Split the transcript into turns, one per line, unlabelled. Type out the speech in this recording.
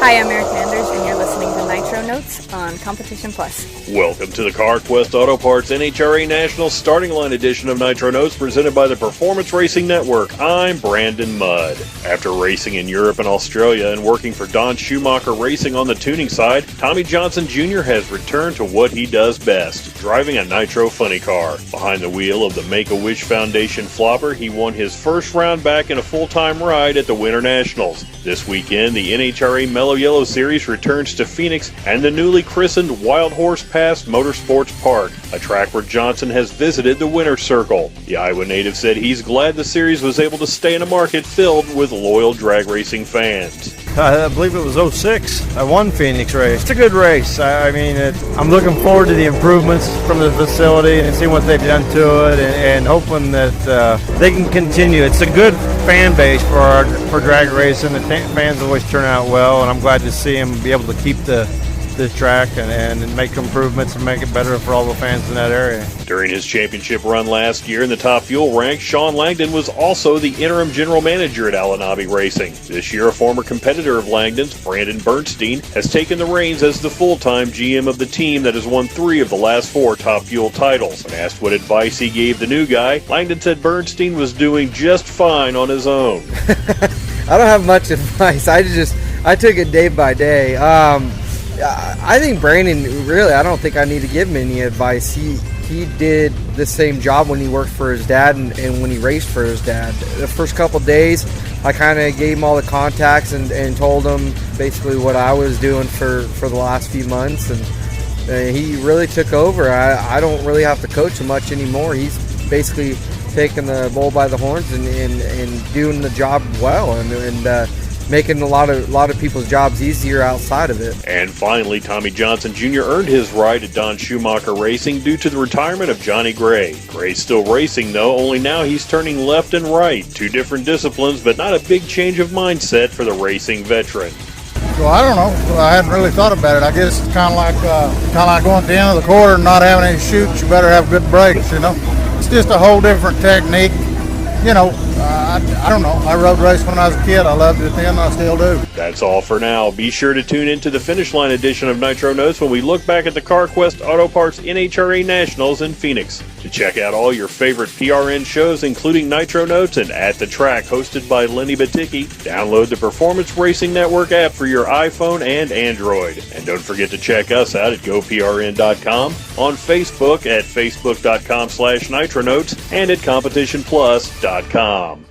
Hi, I'm Eric Manders, and you're listening to Nitro Notes on Competition Plus.
Welcome to the CarQuest Auto Parts NHRA National Starting Line edition of Nitro Notes presented by the Performance Racing Network. I'm Brandon Mudd. After racing in Europe and Australia and working for Don Schumacher Racing on the tuning side, Tommy Johnson Jr. has returned to what he does best, driving a Nitro funny car. Behind the wheel of the Make-A-Wish Foundation flopper, he won his first round back in a full-time ride at the Winter Nationals. This weekend, the NHRA Mellow Yellow Series returns to Phoenix and the newly christened Wild Horse Pass Motorsports Park, a track where Johnson has visited the winner's circle. The Iowa native said he's glad the series was able to stay in a market filled with loyal drag racing fans.
I believe it was 06. I won Phoenix race. It's a good race. I'm looking forward to the improvements from the facility and seeing what they've done to it and hoping that they can continue. It's a good fan base for drag racing. The fans always turn out well, and I'm glad to see them be able to keep this track and make improvements and make it better for all the fans in that area.
During his championship run last year in the top fuel rank, Shawn Langdon was also the interim general manager at Alanabi Racing. This year, a former competitor of Langdon's, Brandon Bernstein, has taken the reins as the full-time GM of the team that has won 3 of the last 4 top fuel titles. When asked what advice he gave the new guy, Langdon said Bernstein was doing just fine on his own.
I don't have much advice. I took it day by day. I think Brandon, really, I don't think I need to give him any advice. He did the same job when he worked for his dad and when he raced for his dad. The first couple days, I kind of gave him all the contacts and told him basically what I was doing for the last few months. And he really took over. I don't really have to coach him much anymore. He's basically taking the bull by the horns and doing the job well and making a lot of people's jobs easier outside of it.
And finally, Tommy Johnson Jr. earned his ride at Don Schumacher Racing due to the retirement of Johnny Gray. Gray's still racing, though, only now he's turning left and right. 2 different disciplines, but not a big change of mindset for the racing veteran.
Well, I don't know. I hadn't really thought about it. I guess it's kind of like going at the end of the quarter and not having any shoots. You better have good brakes, you know. It's just a whole different technique. You know, I don't know. I road raced when I was a kid. I loved it then, and I still do.
That's all for now. Be sure to tune into the Finish Line edition of Nitro Notes when we look back at the CarQuest Auto Parts NHRA Nationals in Phoenix. To check out all your favorite PRN shows, including Nitro Notes and At the Track, hosted by Lenny Baticki, download the Performance Racing Network app for your iPhone and Android. And don't forget to check us out at GoPRN.com, on Facebook at Facebook.com/NitroNotes, and at CompetitionPlus.com.